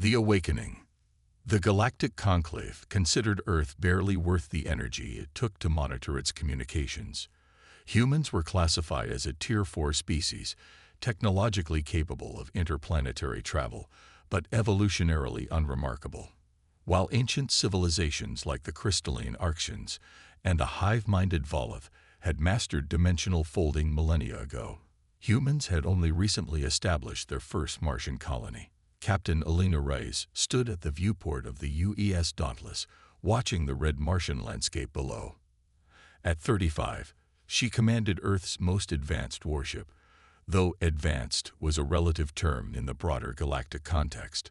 The Awakening. The Galactic Conclave considered Earth barely worth the energy it took to monitor its communications. Humans were classified as a Tier 4 species, technologically capable of interplanetary travel, but evolutionarily unremarkable. While ancient civilizations like the crystalline Archeans and a hive-minded Volith had mastered dimensional folding millennia ago, humans had only recently established their first Martian colony. Captain Alina Reyes stood at the viewport of the UES Dauntless, watching the red Martian landscape below. At 35, she commanded Earth's most advanced warship, though advanced was a relative term in the broader galactic context.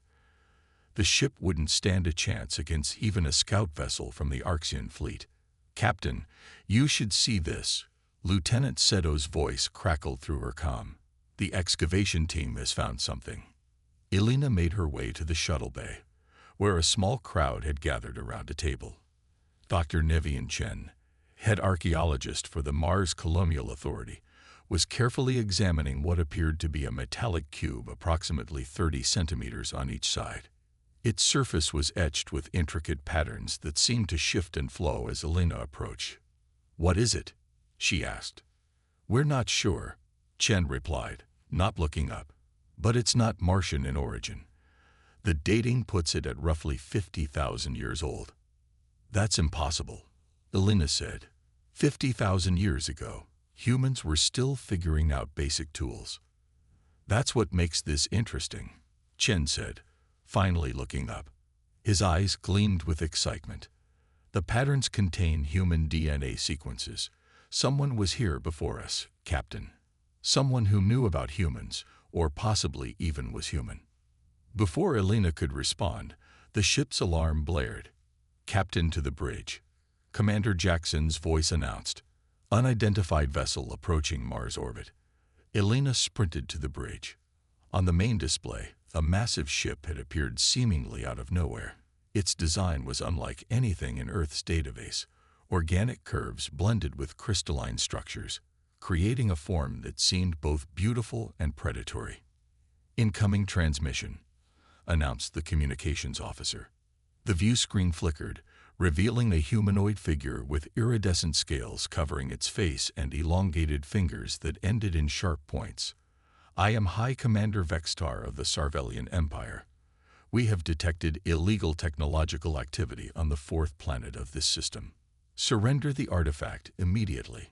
The ship wouldn't stand a chance against even a scout vessel from the Archean fleet. "Captain, you should see this." Lieutenant Seto's voice crackled through her comm. "The excavation team has found something." Elena made her way to the shuttle bay, where a small crowd had gathered around a table. Dr. Nevian Chen, head archaeologist for the Mars Colonial Authority, was carefully examining what appeared to be a metallic cube approximately 30 centimeters on each side. Its surface was etched with intricate patterns that seemed to shift and flow as Elena approached. "What is it?" she asked. "We're not sure," Chen replied, not looking up. "But it's not Martian in origin. The dating puts it at roughly 50,000 years old." "That's impossible," Elena said. 50,000 years ago, humans were still figuring out basic tools. "That's what makes this interesting," Chen said, finally looking up. His eyes gleamed with excitement. "The patterns contain human DNA sequences. Someone was here before us, Captain. Someone who knew about humans, or possibly even was human." Before Elena could respond, the ship's alarm blared. "Captain, to the bridge," Commander Jackson's voice announced. "Unidentified vessel approaching Mars orbit." Elena sprinted to the bridge. On the main display, a massive ship had appeared seemingly out of nowhere. Its design was unlike anything in Earth's database. Organic curves blended with crystalline structures, creating a form that seemed both beautiful and predatory. "Incoming transmission," announced the communications officer. The view screen flickered, revealing a humanoid figure with iridescent scales covering its face and elongated fingers that ended in sharp points. "I am High Commander Vextar of the Sarvellian Empire. We have detected illegal technological activity on the fourth planet of this system. Surrender the artifact immediately."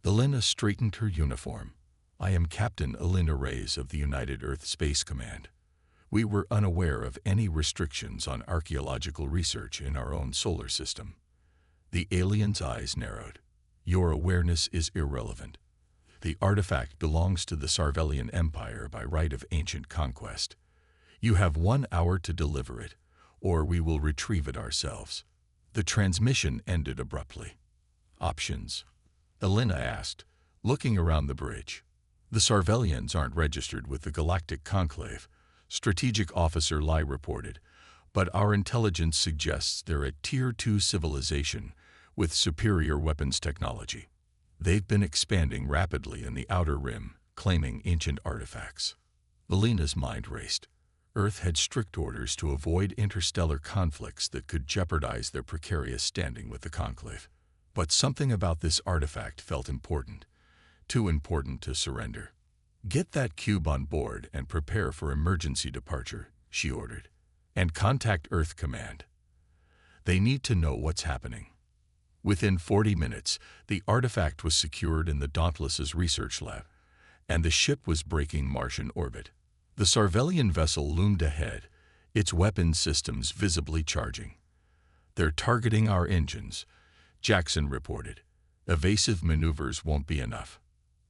Elena straightened her uniform. "I am Captain Elena Reyes of the United Earth Space Command. We were unaware of any restrictions on archaeological research in our own solar system." The alien's eyes narrowed. "Your awareness is irrelevant. The artifact belongs to the Sarvellian Empire by right of ancient conquest. You have 1 hour to deliver it, or we will retrieve it ourselves." The transmission ended abruptly. "Options?" Elena asked, looking around the bridge. "The Sarvellians aren't registered with the Galactic Conclave," Strategic Officer Lai reported, "but our intelligence suggests they're a Tier 2 civilization with superior weapons technology. They've been expanding rapidly in the Outer Rim, claiming ancient artifacts." Elena's mind raced. Earth had strict orders to avoid interstellar conflicts that could jeopardize their precarious standing with the Conclave. But something about this artifact felt important, too important to surrender. "Get that cube on board and prepare for emergency departure," she ordered. "And contact Earth Command. They need to know what's happening." Within 40 minutes, the artifact was secured in the Dauntless's research lab, and the ship was breaking Martian orbit. The Sarvellian vessel loomed ahead, its weapons systems visibly charging. "They're targeting our engines," Jackson reported. "Evasive maneuvers won't be enough."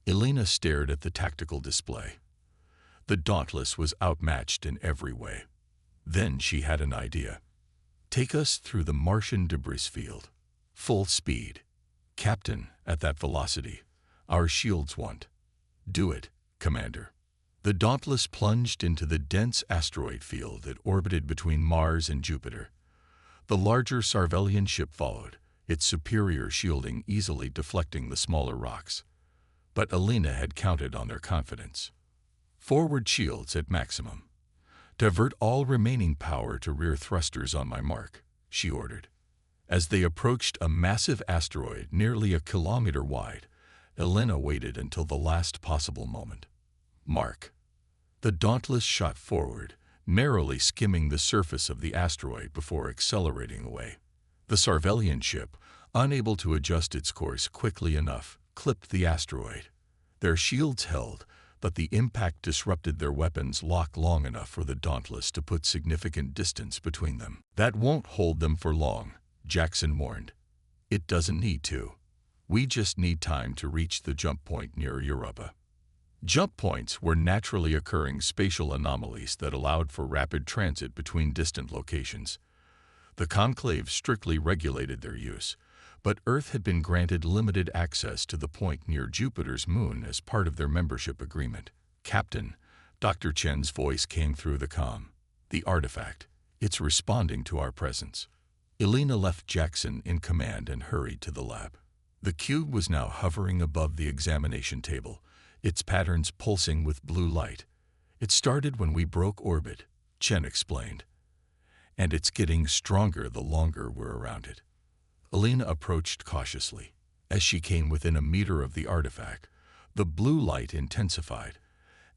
Elena stared at the tactical display. The Dauntless was outmatched in every way. Then she had an idea. "Take us through the Martian debris field. Full speed. Captain, at that velocity, our shields won't." "Do it, Commander." The Dauntless plunged into the dense asteroid field that orbited between Mars and Jupiter. The larger Sarvellian ship followed, its superior shielding easily deflecting the smaller rocks. But Elena had counted on their confidence. "Forward shields at maximum." "Divert all remaining power to rear thrusters on my mark," she ordered. As they approached a massive asteroid nearly a kilometer wide, Elena waited until the last possible moment. Mark. The Dauntless shot forward, narrowly skimming the surface of the asteroid before accelerating away. The Sarvellian ship, unable to adjust its course quickly enough, clipped the asteroid. Their shields held, but the impact disrupted their weapons' lock long enough for the Dauntless to put significant distance between them. "That won't hold them for long," Jackson warned. "It doesn't need to. We just need time to reach the jump point near Europa." Jump points were naturally occurring spatial anomalies that allowed for rapid transit between distant locations. The Conclave strictly regulated their use, but Earth had been granted limited access to the point near Jupiter's moon as part of their membership agreement. "Captain," Dr. Chen's voice came through the comm. "The artifact. It's responding to our presence." Elena left Jackson in command and hurried to the lab. The cube was now hovering above the examination table, its patterns pulsing with blue light. "It started when we broke orbit," Chen explained. "And it's getting stronger the longer we're around it." Elena approached cautiously. As she came within a meter of the artifact, the blue light intensified,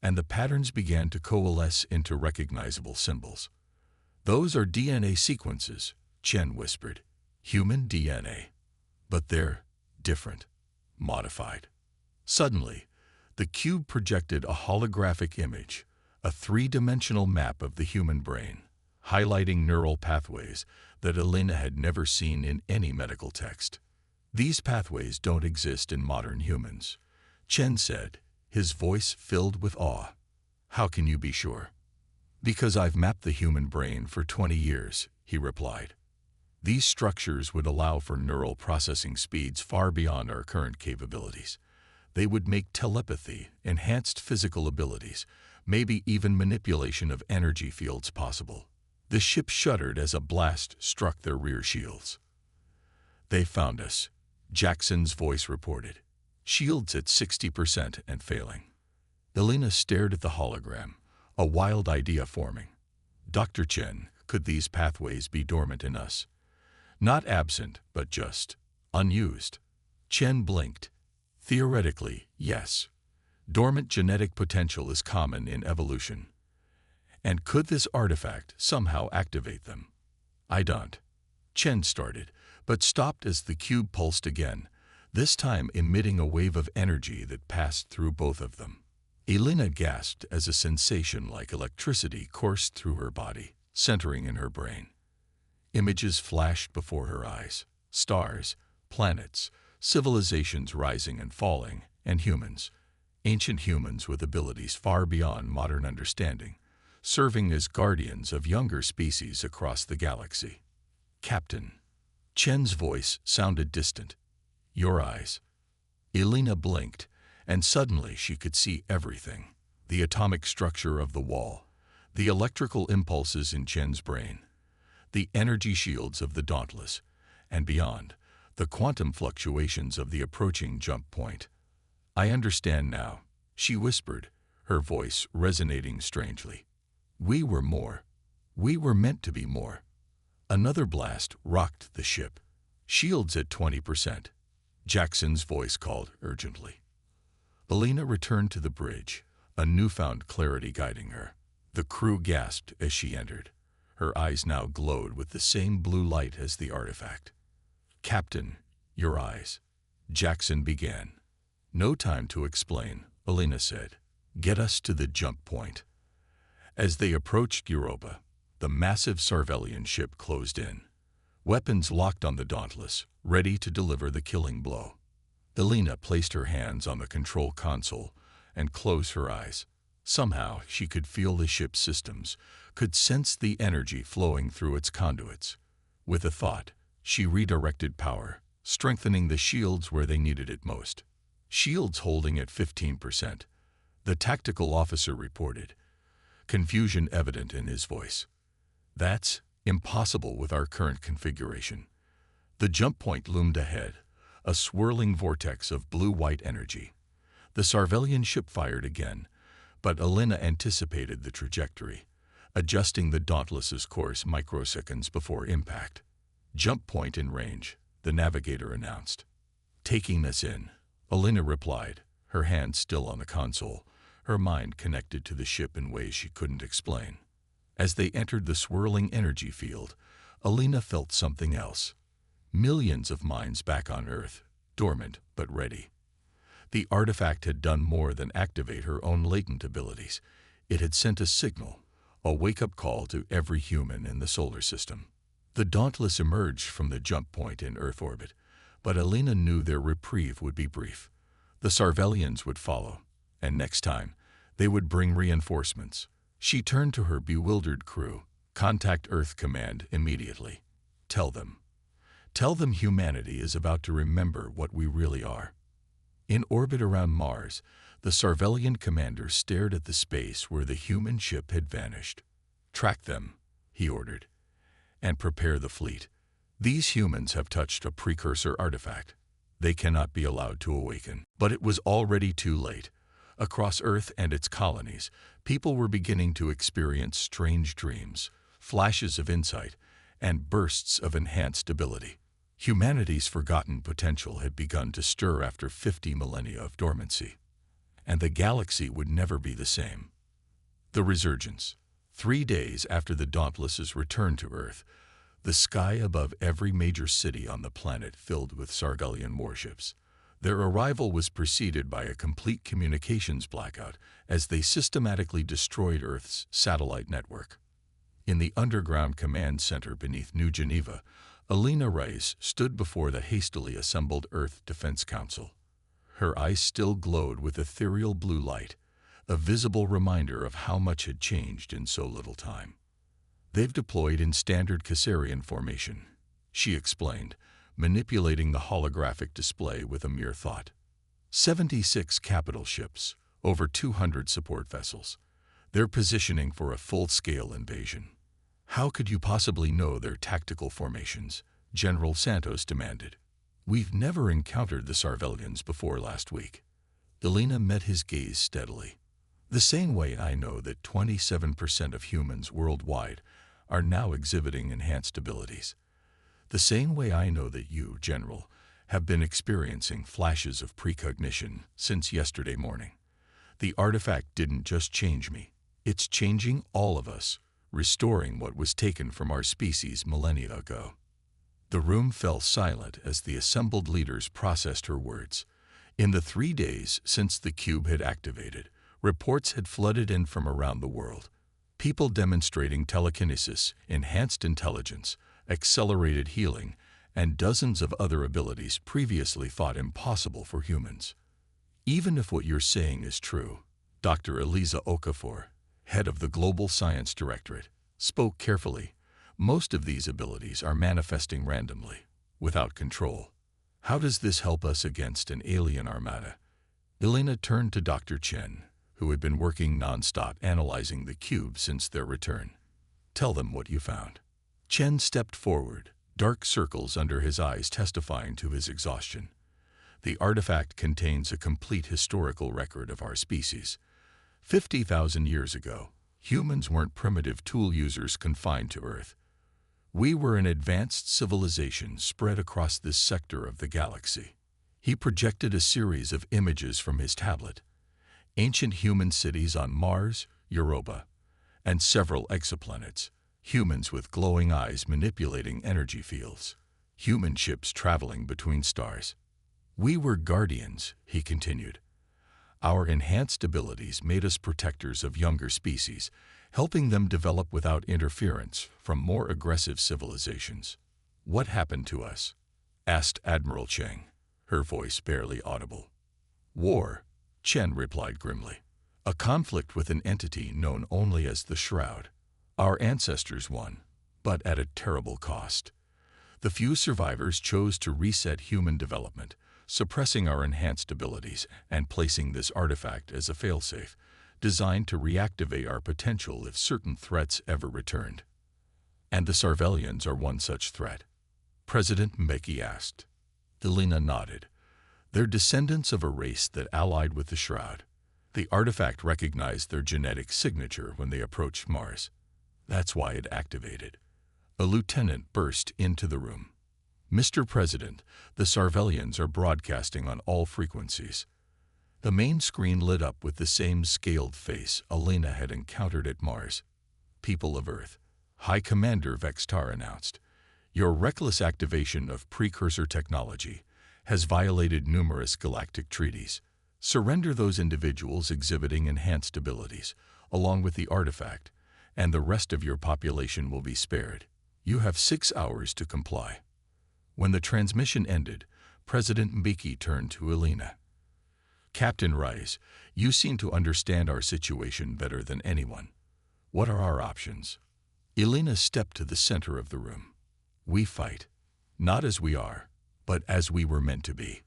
and the patterns began to coalesce into recognizable symbols. "Those are DNA sequences," Chen whispered. "Human DNA. But they're different, modified." Suddenly, the cube projected a holographic image, a three-dimensional map of the human brain, highlighting neural pathways that Elena had never seen in any medical text. "These pathways don't exist in modern humans," Chen said, his voice filled with awe. "How can you be sure?" "Because I've mapped the human brain for 20 years, he replied. "These structures would allow for neural processing speeds far beyond our current capabilities. They would make telepathy, enhanced physical abilities, maybe even manipulation of energy fields possible." The ship shuddered as a blast struck their rear shields. "They found us," Jackson's voice reported. "Shields at 60% and failing." Elena stared at the hologram, a wild idea forming. "Dr. Chen, could these pathways be dormant in us? Not absent, but just unused?" Chen blinked. "Theoretically, yes. Dormant genetic potential is common in evolution. And could this artifact somehow activate them?" "I don't." Chen started, but stopped as the cube pulsed again, this time emitting a wave of energy that passed through both of them. Elena gasped as a sensation like electricity coursed through her body, centering in her brain. Images flashed before her eyes: stars, planets, civilizations rising and falling, and humans. Ancient humans with abilities far beyond modern understanding, serving as guardians of younger species across the galaxy. "Captain." Chen's voice sounded distant. "Your eyes." Elena blinked, and suddenly she could see everything: the atomic structure of the wall, the electrical impulses in Chen's brain, the energy shields of the Dauntless, and beyond, the quantum fluctuations of the approaching jump point. "I understand now," she whispered, her voice resonating strangely. "We were more. We were meant to be more." Another blast rocked the ship. "Shields at 20%, Jackson's voice called urgently. Elena returned to the bridge, a newfound clarity guiding her. The crew gasped as she entered. Her eyes now glowed with the same blue light as the artifact. "Captain, your eyes," Jackson began. "No time to explain," Elena said. "Get us to the jump point." As they approached Europa, the massive Sarvellian ship closed in, weapons locked on the Dauntless, ready to deliver the killing blow. Elena placed her hands on the control console and closed her eyes. Somehow she could feel the ship's systems, could sense the energy flowing through its conduits. With a thought, she redirected power, strengthening the shields where they needed it most. "Shields holding at 15%, the tactical officer reported, confusion evident in his voice. "That's impossible with our current configuration." The jump point loomed ahead, a swirling vortex of blue-white energy. The Sarvellian ship fired again, but Elena anticipated the trajectory. adjusting the Dauntless's course microseconds before impact. "Jump point in range," the navigator announced. "Taking us in," Alina replied, her hand still on the console, her mind connected to the ship in ways she couldn't explain. As they entered the swirling energy field, Alina felt something else. Millions of minds back on Earth, dormant but ready. The artifact had done more than activate her own latent abilities. It had sent a signal, a wake-up call to every human in the solar system. The Dauntless emerged from the jump point in Earth orbit, but Alina knew their reprieve would be brief. The Sarvellians would follow, and next time, they would bring reinforcements. She turned to her bewildered crew. "Contact Earth Command immediately. Tell them humanity is about to remember what we really are." In orbit around Mars, the Sarvellian commander stared at the space where the human ship had vanished. "Track them," he ordered, "and prepare the fleet. These humans have touched a precursor artifact. They cannot be allowed to awaken." But it was already too late. Across Earth and its colonies, people were beginning to experience strange dreams, flashes of insight, and bursts of enhanced ability. Humanity's forgotten potential had begun to stir after 50 millennia of dormancy, and the galaxy would never be the same. The resurgence. 3 days after the Dauntless's return to Earth, the sky above every major city on the planet filled with Sarvellian warships. Their arrival was preceded by a complete communications blackout as they systematically destroyed Earth's satellite network. In the underground command center beneath New Geneva, Alina Rice stood before the hastily assembled Earth Defense Council. Her eyes still glowed with ethereal blue light, a visible reminder of how much had changed in so little time. "They've deployed in standard Caesarian formation," she explained, manipulating the holographic display with a mere thought. 76 capital ships, over 200 support vessels. They're positioning for a full-scale invasion. "How could you possibly know their tactical formations?" General Santos demanded. "We've never encountered the Sarvellians before last week." Alina met his gaze steadily. "The same way I know that 27% of humans worldwide are now exhibiting enhanced abilities. The same way I know that you, General, have been experiencing flashes of precognition since yesterday morning. The artifact didn't just change me. It's changing all of us, restoring what was taken from our species millennia ago." The room fell silent as the assembled leaders processed her words. In the 3 days since the cube had activated, reports had flooded in from around the world. People demonstrating telekinesis, enhanced intelligence, accelerated healing, and dozens of other abilities previously thought impossible for humans. "Even if what you're saying is true," Dr. Eliza Okafor, head of the Global Science Directorate, spoke carefully, "most of these abilities are manifesting randomly, without control. How does this help us against an alien armada?" Elena turned to Dr. Chen, who had been working nonstop analyzing the cube since their return. "Tell them what you found." Chen stepped forward, dark circles under his eyes testifying to his exhaustion. "The artifact contains a complete historical record of our species. 50,000 years ago, humans weren't primitive tool users confined to Earth. We were an advanced civilization spread across this sector of the galaxy." He projected a series of images from his tablet. Ancient human cities on Mars, Europa, and several exoplanets. Humans with glowing eyes manipulating energy fields. Human ships traveling between stars. "We were guardians," he continued. "Our enhanced abilities made us protectors of younger species, helping them develop without interference from more aggressive civilizations." "What happened to us?" asked Admiral Cheng, her voice barely audible. "War," Chen replied grimly. "A conflict with an entity known only as the Shroud. Our ancestors won, but at a terrible cost. The few survivors chose to reset human development, suppressing our enhanced abilities and placing this artifact as a failsafe, designed to reactivate our potential if certain threats ever returned." "And the Sarvellians are one such threat?" President Mbeki asked. Elena nodded. "They're descendants of a race that allied with the Shroud. The artifact recognized their genetic signature when they approached Mars. That's why it activated. A lieutenant burst into the room. "Mr. President, the Sarvellians are broadcasting on all frequencies." The main screen lit up with the same scaled face Elena had encountered at Mars. "People of Earth," High Commander Vextar announced, "your reckless activation of precursor technology has violated numerous galactic treaties. Surrender those individuals exhibiting enhanced abilities, along with the artifact, and the rest of your population will be spared. You have 6 hours to comply." When the transmission ended, President Mbeki turned to Elena. "Captain Rice, you seem to understand our situation better than anyone. What are our options?" Elena stepped to the center of the room. "We fight, not as we are, but as we were meant to be.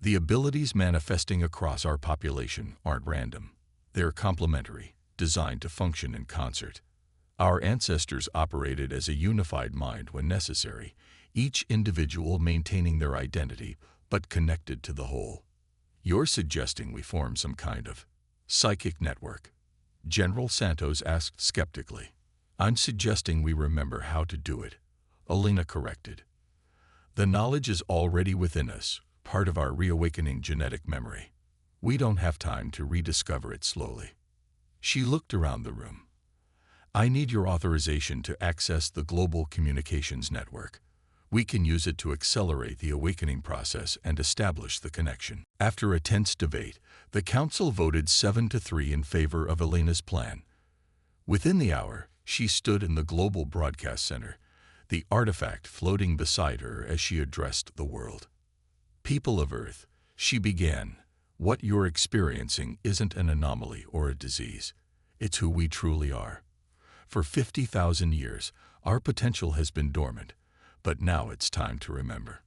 The abilities manifesting across our population aren't random. They're complementary, designed to function in concert. Our ancestors operated as a unified mind when necessary, each individual maintaining their identity but connected to the whole. You're suggesting we form some kind of psychic network?" General Santos asked skeptically. "I'm suggesting we remember how to do it," Elena corrected. "The knowledge is already within us, part of our reawakening genetic memory. We don't have time to rediscover it slowly." She looked around the room. "I need your authorization to access the global communications network. We can use it to accelerate the awakening process and establish the connection." After a tense debate, the Council voted 7-3 in favor of Elena's plan. Within the hour, she stood in the Global Broadcast Center, the artifact floating beside her as she addressed the world. "People of Earth," she began, "what you're experiencing isn't an anomaly or a disease. It's who we truly are. For 50,000 years, our potential has been dormant, but now it's time to remember."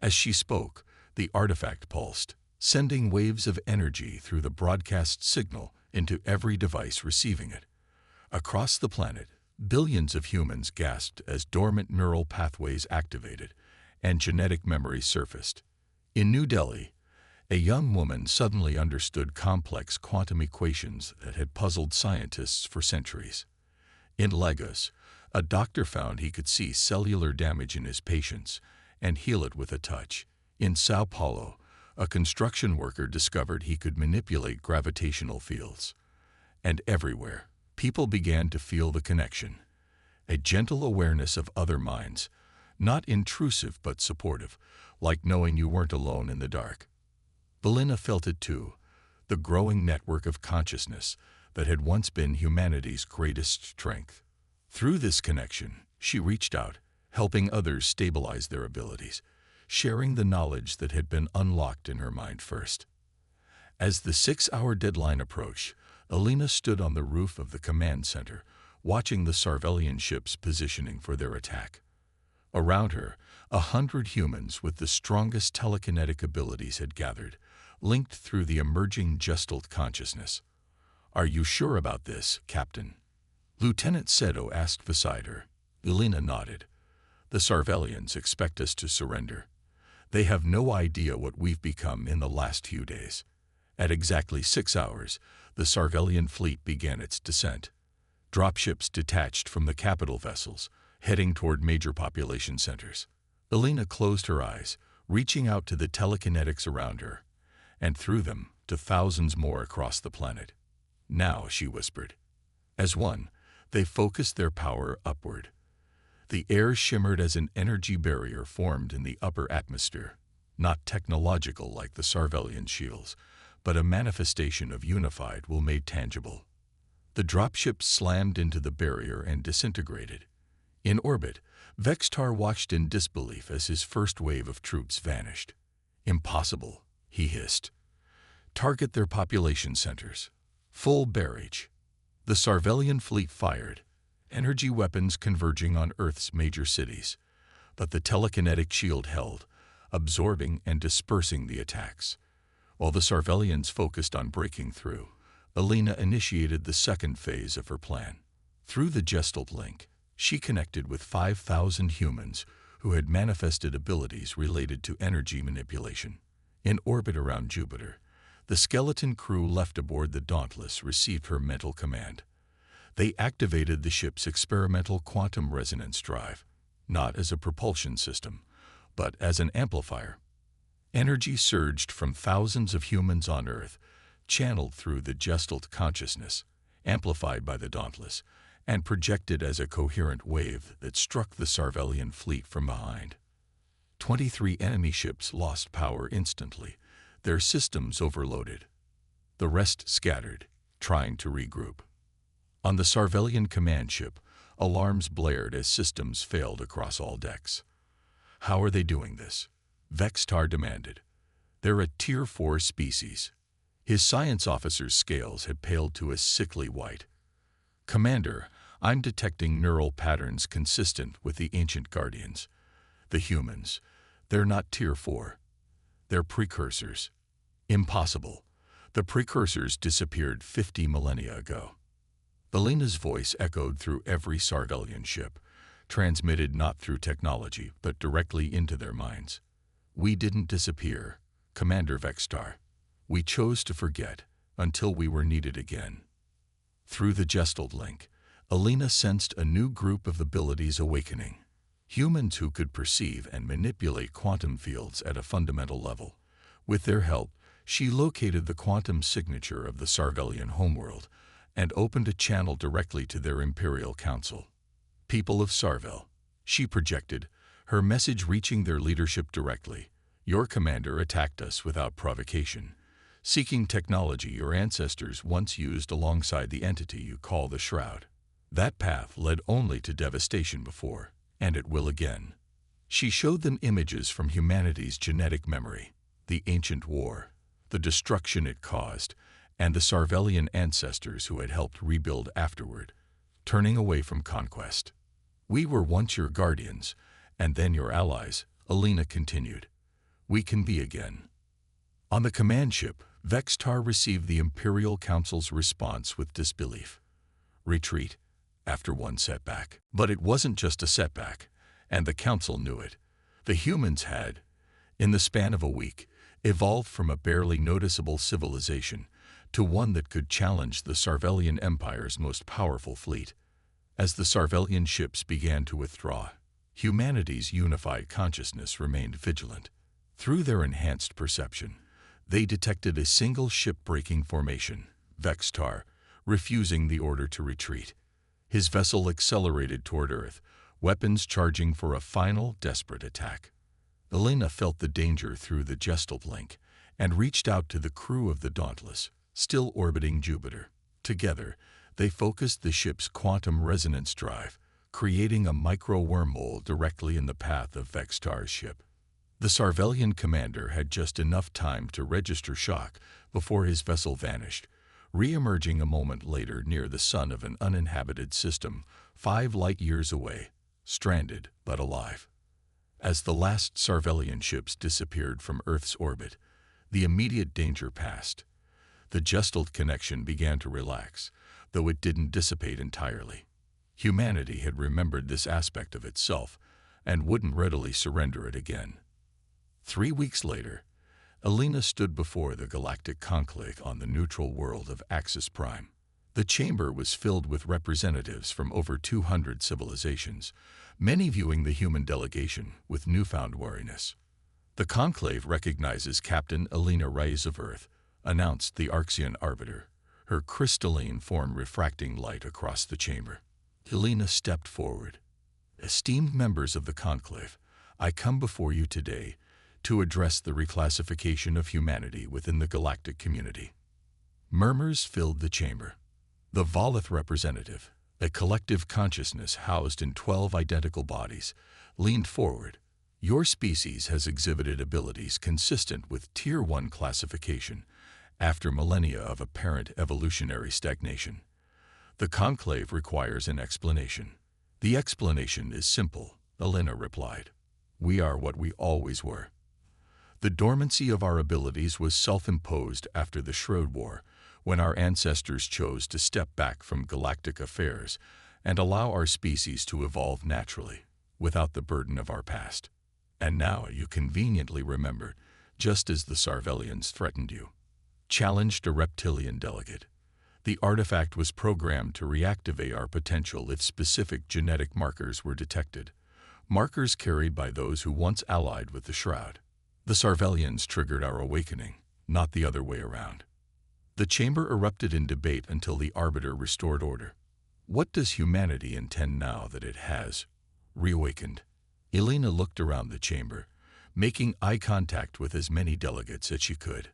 As she spoke, the artifact pulsed, sending waves of energy through the broadcast signal into every device receiving it. Across the planet, billions of humans gasped as dormant neural pathways activated and genetic memory surfaced. In New Delhi, a young woman suddenly understood complex quantum equations that had puzzled scientists for centuries. In Lagos, a doctor found he could see cellular damage in his patients and heal it with a touch. In Sao Paulo, a construction worker discovered he could manipulate gravitational fields. And everywhere, people began to feel the connection, a gentle awareness of other minds, not intrusive but supportive, like knowing you weren't alone in the dark. Elena felt it too, the growing network of consciousness that had once been humanity's greatest strength. Through this connection, she reached out, helping others stabilize their abilities, sharing the knowledge that had been unlocked in her mind first. As the 6-hour deadline approached, Elena stood on the roof of the command center, watching the Sarvellian ships positioning for their attack. Around her, 100 humans with the strongest telekinetic abilities had gathered, linked through the emerging gestalt consciousness. "Are you sure about this, Captain?" Lieutenant Seto asked beside her. Elena nodded. "The Sarvellians expect us to surrender. They have no idea what we've become in the last few days." At exactly 6 hours, the Sarvellian fleet began its descent. Dropships detached from the capital vessels, heading toward major population centers. Elena closed her eyes, reaching out to the telekinetics around her, and through them to thousands more across the planet. "Now," she whispered. As one, they focused their power upward. The air shimmered as an energy barrier formed in the upper atmosphere, not technological like the Sarvellian shields, but a manifestation of unified will made tangible. The dropships slammed into the barrier and disintegrated. In orbit, Vextar watched in disbelief as his first wave of troops vanished. "Impossible," he hissed. "Target their population centers. Full barrage." The Sarvellian fleet fired, energy weapons converging on Earth's major cities, but the telekinetic shield held, absorbing and dispersing the attacks. While the Sarvellians focused on breaking through, Elena initiated the second phase of her plan. Through the gestalt link, she connected with 5,000 humans who had manifested abilities related to energy manipulation. In orbit around Jupiter, the skeleton crew left aboard the Dauntless received her mental command. They activated the ship's experimental quantum resonance drive, not as a propulsion system, but as an amplifier. Energy surged from thousands of humans on Earth, channeled through the Gestalt consciousness, amplified by the Dauntless, and projected as a coherent wave that struck the Sarvellian fleet from behind. 23 enemy ships lost power instantly, their systems overloaded. The rest scattered, trying to regroup. On the Sarvellian command ship, alarms blared as systems failed across all decks. How are they doing this? Vextar demanded. They're a Tier 4 species. His science officer's scales had paled to a sickly white. Commander, I'm detecting neural patterns consistent with the ancient guardians. The humans. They're not Tier 4. They're precursors. Impossible. The precursors disappeared 50 millennia ago. Alina's voice echoed through every Sarvellian ship, transmitted not through technology, but directly into their minds. We didn't disappear, Commander Vextar. We chose to forget until we were needed again. Through the Gestalt link, Alina sensed a new group of abilities awakening. Humans who could perceive and manipulate quantum fields at a fundamental level. With their help, she located the quantum signature of the Sarvellian homeworld and opened a channel directly to their Imperial Council. People of Sarvel, she projected, her message reaching their leadership directly. Your commander attacked us without provocation, seeking technology your ancestors once used alongside the entity you call the Shroud. That path led only to devastation before, and it will again. She showed them images from humanity's genetic memory, the ancient war, the destruction it caused, and the Sarvellian ancestors who had helped rebuild afterward, turning away from conquest. We were once your guardians, and then your allies, Alina continued. We can be again. On the command ship, Vextar received the Imperial Council's response with disbelief. Retreat, after one setback. But it wasn't just a setback, and the Council knew it. The humans had, in the span of a week, evolved from a barely noticeable civilization to one that could challenge the Sarvellian Empire's most powerful fleet. As the Sarvellian ships began to withdraw, humanity's unified consciousness remained vigilant. Through their enhanced perception, they detected a single ship-breaking formation, Vextar, refusing the order to retreat. His vessel accelerated toward Earth, weapons charging for a final, desperate attack. Alina felt the danger through the Gestalt link and reached out to the crew of the Dauntless, still orbiting Jupiter. Together, they focused the ship's quantum resonance drive, creating a micro-wormhole directly in the path of Vextar's ship. The Sarvellian commander had just enough time to register shock before his vessel vanished, re-emerging a moment later near the sun of an uninhabited system 5 light-years away, stranded but alive. As the last Sarvellian ships disappeared from Earth's orbit, the immediate danger passed. The Gestalt connection began to relax, though it didn't dissipate entirely. Humanity had remembered this aspect of itself and wouldn't readily surrender it again. 3 weeks later, Alina stood before the Galactic conclave on the neutral world of Axis Prime. The chamber was filled with representatives from over 200 civilizations, many viewing the human delegation with newfound wariness. The conclave recognizes Captain Alina Reyes of Earth, announced the Arxian Arbiter, her crystalline form refracting light across the chamber. Alina stepped forward. Esteemed members of the conclave, I come before you today to address the reclassification of humanity within the galactic community. Murmurs filled the chamber. The Volith representative, a collective consciousness housed in 12 identical bodies, leaned forward. Your species has exhibited abilities consistent with Tier 1 classification after millennia of apparent evolutionary stagnation. The conclave requires an explanation. The explanation is simple, Alina replied. We are what we always were. The dormancy of our abilities was self-imposed after the Shroud War, when our ancestors chose to step back from galactic affairs and allow our species to evolve naturally, without the burden of our past. And now you conveniently remember, just as the Sarvellians threatened you. Challenged a reptilian delegate. The artifact was programmed to reactivate our potential if specific genetic markers were detected, markers carried by those who once allied with the Shroud. The Sarvellians triggered our awakening, not the other way around. The chamber erupted in debate until the Arbiter restored order. What does humanity intend now that it has reawakened? Elena looked around the chamber, making eye contact with as many delegates as she could.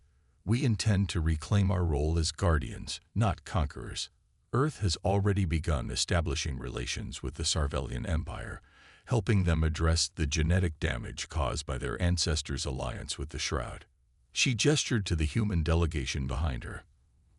We intend to reclaim our role as guardians, not conquerors. Earth has already begun establishing relations with the Sarvellian Empire, helping them address the genetic damage caused by their ancestors' alliance with the Shroud. She gestured to the human delegation behind her.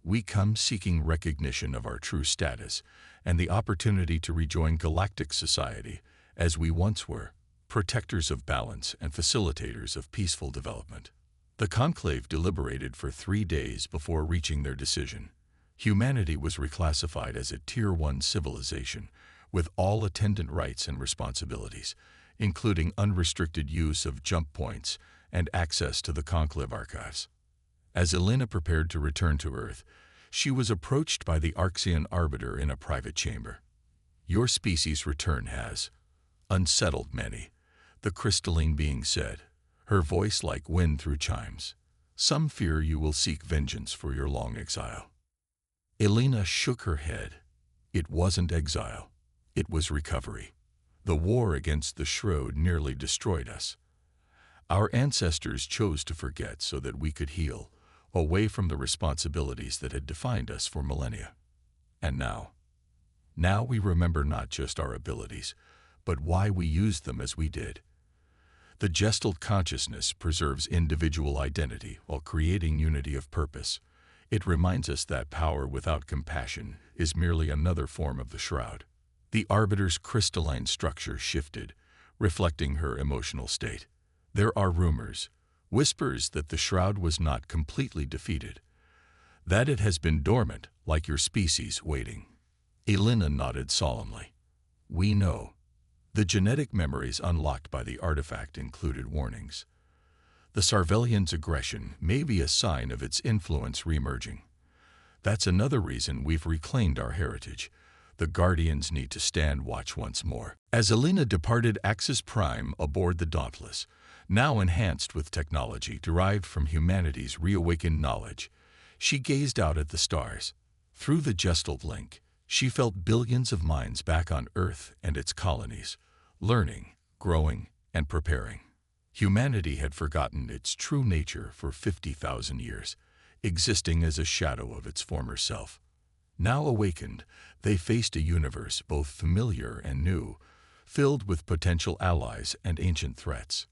We come seeking recognition of our true status and the opportunity to rejoin galactic society as we once were, protectors of balance and facilitators of peaceful development. The conclave deliberated for 3 days before reaching their decision. Humanity was reclassified as a Tier 1 civilization, with all attendant rights and responsibilities, including unrestricted use of jump points and access to the conclave archives. As Elena prepared to return to Earth, she was approached by the Arxian Arbiter in a private chamber. Your species' return has unsettled many, the crystalline being said, her voice like wind through chimes. Some fear you will seek vengeance for your long exile. Elena shook her head. It wasn't exile. It was recovery. The war against the Shroud nearly destroyed us. Our ancestors chose to forget so that we could heal, away from the responsibilities that had defined us for millennia. And now we remember not just our abilities, but why we used them as we did. The Gestalt consciousness preserves individual identity while creating unity of purpose. It reminds us that power without compassion is merely another form of the Shroud. The Arbiter's crystalline structure shifted, reflecting her emotional state. There are rumors, whispers that the Shroud was not completely defeated, that it has been dormant like your species waiting. Elena nodded solemnly. We know. The genetic memories unlocked by the artifact included warnings. The Sarvellians' aggression may be a sign of its influence reemerging. That's another reason we've reclaimed our heritage. The Guardians need to stand watch once more. As Elena departed Axis Prime aboard the Dauntless, now enhanced with technology derived from humanity's reawakened knowledge, she gazed out at the stars. Through the Gestalt link, she felt billions of minds back on Earth and its colonies, learning, growing, and preparing. Humanity had forgotten its true nature for 50,000 years, existing as a shadow of its former self. Now awakened, they faced a universe both familiar and new, filled with potential allies and ancient threats.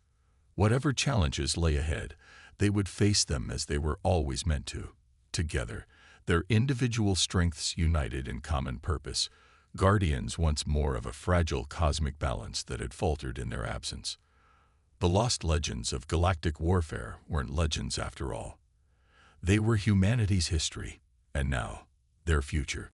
Whatever challenges lay ahead, they would face them as they were always meant to, together, their individual strengths united in common purpose, guardians once more of a fragile cosmic balance that had faltered in their absence. The lost legends of galactic warfare weren't legends after all. They were humanity's history, and now, their future.